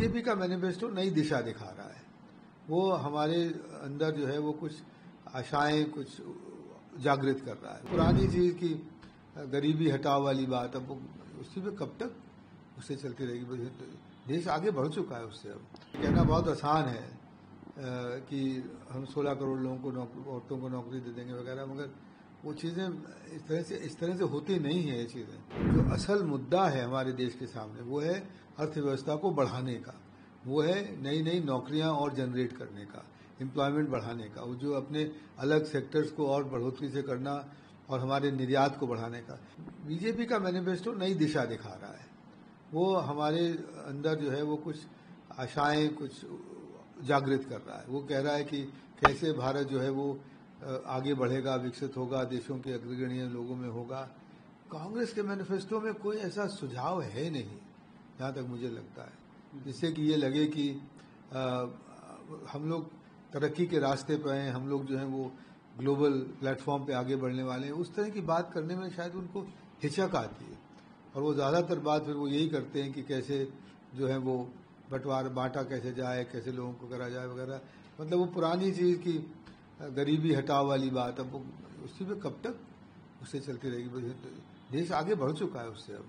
BJP का manifesto नई दिशा दिखा रहा है। वो हमारे अंदर जो है वो कुछ आशाएं कुछ जागृत कर रहा है। पुरानी चीज की गरीबी हटाओ वाली बात अब उसी पे कब तक उससे चलती रहेगी। देश आगे बढ़ चुका है उससे। अब कहना बहुत आसान है कि हम 16 करोड़ लोगों को औरतों को नौकरी दे देंगे वगैरह, मगर वो चीज़ें इस तरह से होती नहीं है। ये चीज़ें जो असल मुद्दा है हमारे देश के सामने वो है अर्थव्यवस्था को बढ़ाने का, वो है नई नई नौकरियां और जनरेट करने का, एम्प्लॉयमेंट बढ़ाने का, वो जो अपने अलग सेक्टर्स को और बढ़ोतरी से करना और हमारे निर्यात को बढ़ाने का। बीजेपी का मैनिफेस्टो नई दिशा दिखा रहा है। वो हमारे अंदर जो है वो कुछ आशाएं कुछ जागृत कर रहा है। वो कह रहा है कि कैसे भारत जो है वो आगे बढ़ेगा, विकसित होगा, देशों के अग्रगण्य लोगों में होगा। कांग्रेस के मैनिफेस्टो में कोई ऐसा सुझाव है नहीं, जहाँ तक मुझे लगता है, जिससे कि ये लगे कि हम लोग तरक्की के रास्ते पर हैं, हम लोग जो हैं वो ग्लोबल प्लेटफॉर्म पे आगे बढ़ने वाले हैं। उस तरह की बात करने में शायद उनको हिचक आती है, और वो ज़्यादातर बात फिर वो यही करते हैं कि कैसे जो है वो बांटा कैसे जाए, कैसे लोगों को करा जाए वगैरह। मतलब वो पुरानी चीज़ की गरीबी हटाओ वाली बात अब उसी पे कब तक उससे चलती रहेगी। देश आगे बढ़ चुका है उससे। अब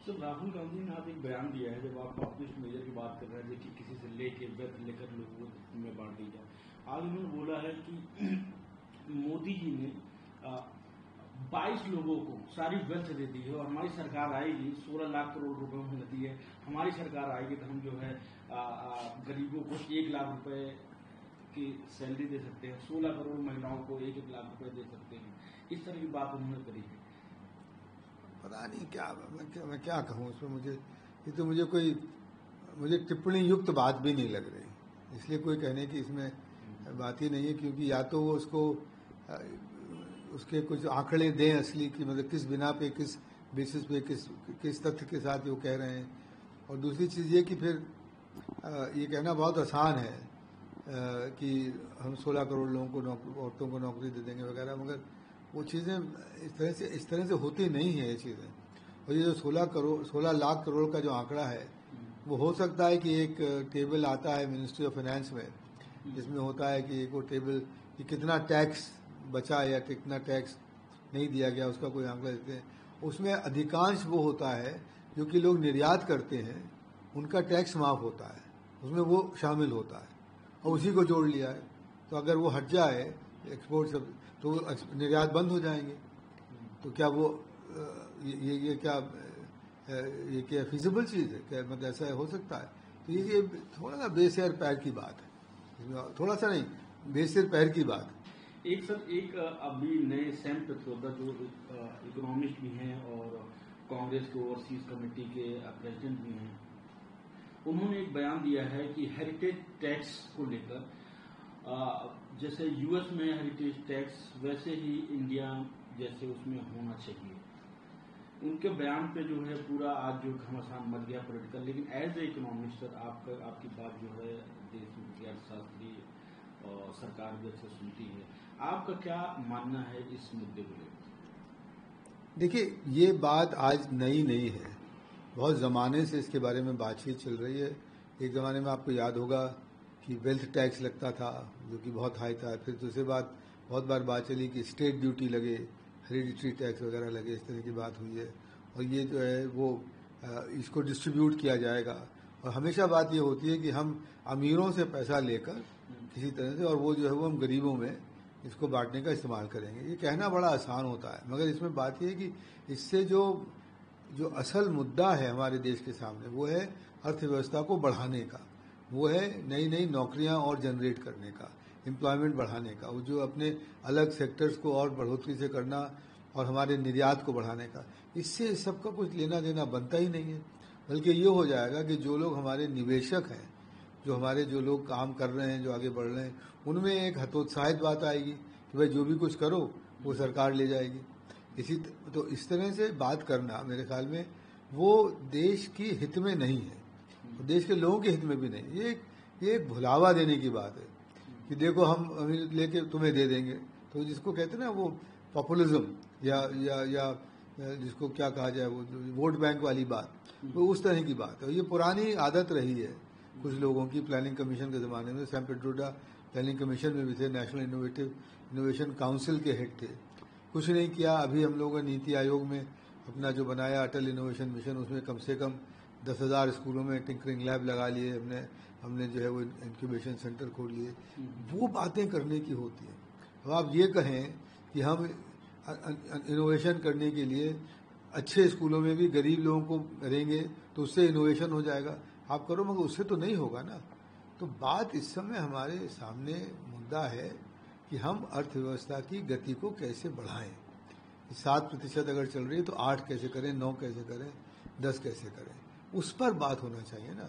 तो राहुल गांधी ने आज एक बयान दिया है, जब आप पॉपुलिस्ट मेजर की बात कर रहे थे कि किसी से लेकर लोगों में बांट दी जाए। आज उन्होंने बोला है कि मोदी जी ने 22 लोगों को सारी वेल्थ दे दी है, और हमारी सरकार आएगी 16 लाख करोड़ रुपए उन्होंने दिए, हमारी सरकार आएगी तो हम जो है गरीबों को 1 लाख रुपए की सैलरी दे सकते हैं, 16 करोड़ महिलाओं को 1-1 लाख रुपए दे सकते हैं। इस तरह की बात उन्होंने करी है। पता नहीं क्या मैं क्या कहूँ उसमें। मुझे टिप्पणी युक्त बात भी नहीं लग रही, इसलिए कोई कहने की इसमें बात ही नहीं है। क्योंकि या तो वो उसके कुछ आंकड़े दें असली की, मतलब किस बिना पे, किस बेसिस पे, किस तथ्य के साथ वो कह रहे हैं। और दूसरी चीज़ ये कि फिर ये कहना बहुत आसान है कि हम 16 करोड़ लोगों को औरतों को नौकरी दे देंगे वगैरह, मगर वो चीज़ें इस तरह से होती नहीं है ये चीज़ें। और ये जो 16 लाख करोड़ का जो आंकड़ा है, वो हो सकता है कि एक टेबल आता है मिनिस्ट्री ऑफ फाइनेंस में, जिसमें होता है कि एक वो टेबल कि कितना टैक्स बचा या कितना टैक्स नहीं दिया गया, उसका कोई आंकड़ा देते हैं। उसमें अधिकांश वो होता है जो कि लोग निर्यात करते हैं, उनका टैक्स माफ होता है, उसमें वो शामिल होता है, और उसी को जोड़ लिया है। तो अगर वो हट जाए एक्सपोर्ट सब, तो निर्यात बंद हो जाएंगे। तो क्या वो ये क्या फिजिबल चीज़ है क्या? मतलब ऐसा हो सकता है? तो ये थोड़ा सा बेसिर पैर की बात है, थोड़ा सा नहीं, बेसिर पैर की बात है। एक अभी नए सैम पित्रोदा जो इकोनॉमिस्ट भी हैं और कांग्रेस के ओवरसीज कमेटी के प्रेसिडेंट भी हैं, उन्होंने एक बयान दिया है कि हेरिटेज टैक्स को लेकर, जैसे यूएस में हेरिटेज टैक्स वैसे ही इंडिया जैसे उसमें होना चाहिए। उनके बयान पे जो है पूरा आज जो घमासान मच गया पॉलिटिकल। लेकिन एज ए इकोनॉमिस्ट सर, आपकी बात जो है देश में अर्थशास्त्री और सरकार भी अच्छे सुनती है, आपका क्या मानना है इस मुद्दे को लेकर? देखिए, ये बात आज नई नहीं है, बहुत ज़माने से इसके बारे में बातचीत चल रही है। एक ज़माने में आपको याद होगा कि वेल्थ टैक्स लगता था, जो कि बहुत हाई था। फिर दूसरी बात बहुत बार बात चली कि स्टेट ड्यूटी लगे, हेरिडिटरी टैक्स वगैरह लगे, इस तरह की बात हुई है। और ये जो है वो इसको डिस्ट्रीब्यूट किया जाएगा। और हमेशा बात ये होती है कि हम अमीरों से पैसा लेकर किसी तरह से, और वो जो है वो हम गरीबों में इसको बांटने का इस्तेमाल करेंगे। ये कहना बड़ा आसान होता है, मगर इसमें बात ये है कि इससे जो असल मुद्दा है हमारे देश के सामने वो है अर्थव्यवस्था को बढ़ाने का, वो है नई नई नौकरियां और जनरेट करने का, एम्प्लॉयमेंट बढ़ाने का, वो जो अपने अलग सेक्टर्स को और बढ़ोतरी से करना और हमारे निर्यात को बढ़ाने का। इससे सबका कुछ लेना देना बनता ही नहीं है। बल्कि ये हो जाएगा कि जो लोग हमारे निवेशक हैं, जो लोग काम कर रहे हैं, जो आगे बढ़ रहे हैं, उनमें एक हतोत्साहित बात आएगी कि भाई जो भी कुछ करो वो सरकार ले जाएगी। तो इस तरह से बात करना मेरे ख्याल में वो देश की हित में नहीं है, और देश के लोगों के हित में भी नहीं। ये एक भुलावा देने की बात है कि देखो हम लेके तुम्हें दे देंगे। तो जिसको कहते हैं ना वो पॉपुलिज्म या जिसको क्या कहा जाए, वो वोट बैंक वाली बात, वो उस तरह की बात है। ये पुरानी आदत रही है कुछ लोगों की। प्लानिंग कमीशन के ज़माने में सैम पेट्रोडा प्लानिंग कमीशन में भी थे, नेशनल इनोवेशन काउंसिल के हेड थे। कुछ नहीं किया। अभी हम लोगों ने नीति आयोग में अपना जो बनाया अटल इनोवेशन मिशन, उसमें कम से कम 10,000 स्कूलों में टिंकरिंग लैब लगा लिए हमने जो है वो इंक्यूबेशन सेंटर खोल लिए। वो बातें करने की होती है। अब आप ये कहें कि हम इनोवेशन करने के लिए अच्छे स्कूलों में भी गरीब लोगों को करेंगे तो उससे इनोवेशन हो जाएगा, आप करो, मगर उससे तो नहीं होगा ना। तो बात इस समय हमारे सामने मुद्दा है कि हम अर्थव्यवस्था की गति को कैसे बढ़ाएं। 7% अगर चल रही है तो 8 कैसे करें, 9 कैसे करें, 10 कैसे करें, उस पर बात होना चाहिए ना।